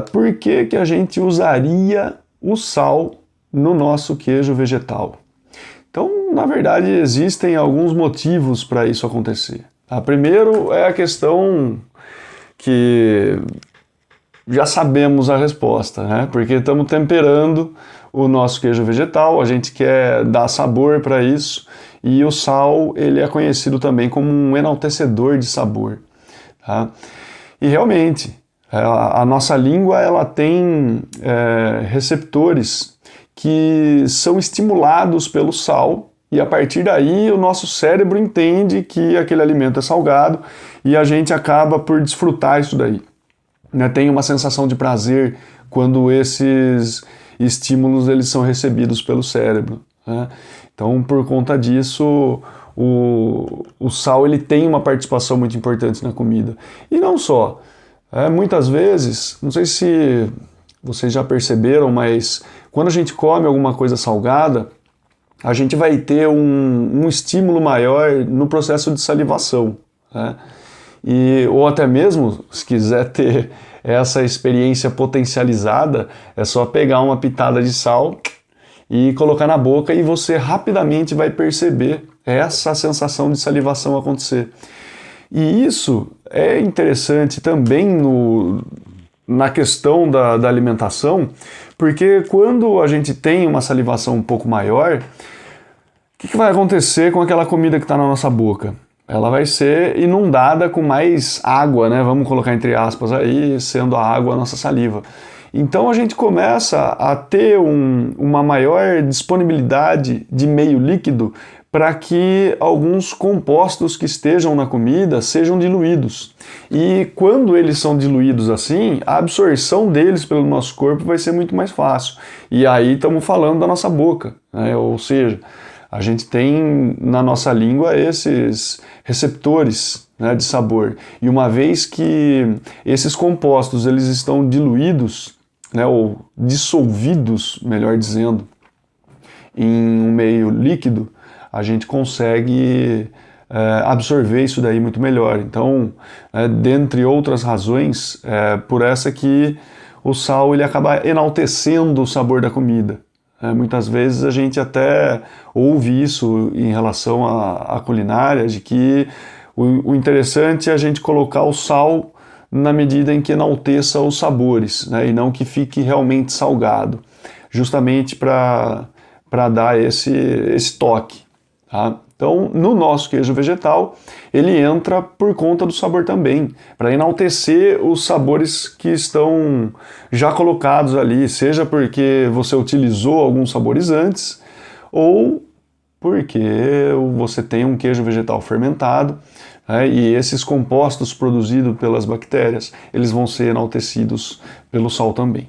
Por que que a gente usaria o sal no nosso queijo vegetal? Então, na verdade, existem alguns motivos para isso acontecer. Primeiro é a questão que já sabemos a resposta, né? Porque estamos temperando o nosso queijo vegetal, a gente quer dar sabor para isso, e o sal ele é conhecido também como um enaltecedor de sabor. Tá? E realmente, a nossa língua ela tem receptores que são estimulados pelo sal, e a partir daí o nosso cérebro entende que aquele alimento é salgado e a gente acaba por desfrutar isso daí. Né? Tem uma sensação de prazer quando esses estímulos eles são recebidos pelo cérebro. Né? Então, por conta disso, o sal ele tem uma participação muito importante na comida. E não só. Muitas vezes, não sei se vocês já perceberam, mas quando a gente come alguma coisa salgada, a gente vai ter um estímulo maior no processo de salivação. Né? Ou até mesmo, se quiser ter essa experiência potencializada, é só pegar uma pitada de sal e colocar na boca e você rapidamente vai perceber essa sensação de salivação acontecer. E isso é interessante também na questão da alimentação, porque quando a gente tem uma salivação um pouco maior, o que vai acontecer com aquela comida que está na nossa boca? Ela vai ser inundada com mais água, né? Vamos colocar entre aspas aí, sendo a água a nossa saliva. Então a gente começa a ter uma maior disponibilidade de meio líquido para que alguns compostos que estejam na comida sejam diluídos. E quando eles são diluídos assim, a absorção deles pelo nosso corpo vai ser muito mais fácil. E aí estamos falando da nossa boca, né? Ou seja, a gente tem na nossa língua esses receptores, né, de sabor. E uma vez que esses compostos eles estão diluídos, né, ou dissolvidos, melhor dizendo, em um meio líquido, a gente consegue absorver isso daí muito melhor. Então, dentre outras razões, por essa que o sal ele acaba enaltecendo o sabor da comida. Muitas vezes a gente até ouve isso em relação à culinária, de que o interessante é a gente colocar o sal na medida em que enalteça os sabores, né, e não que fique realmente salgado, justamente para dar esse toque. Tá? Então, no nosso queijo vegetal, ele entra por conta do sabor também, para enaltecer os sabores que estão já colocados ali, seja porque você utilizou alguns saborizantes, ou porque você tem um queijo vegetal fermentado, né, e esses compostos produzidos pelas bactérias, eles vão ser enaltecidos pelo sal também.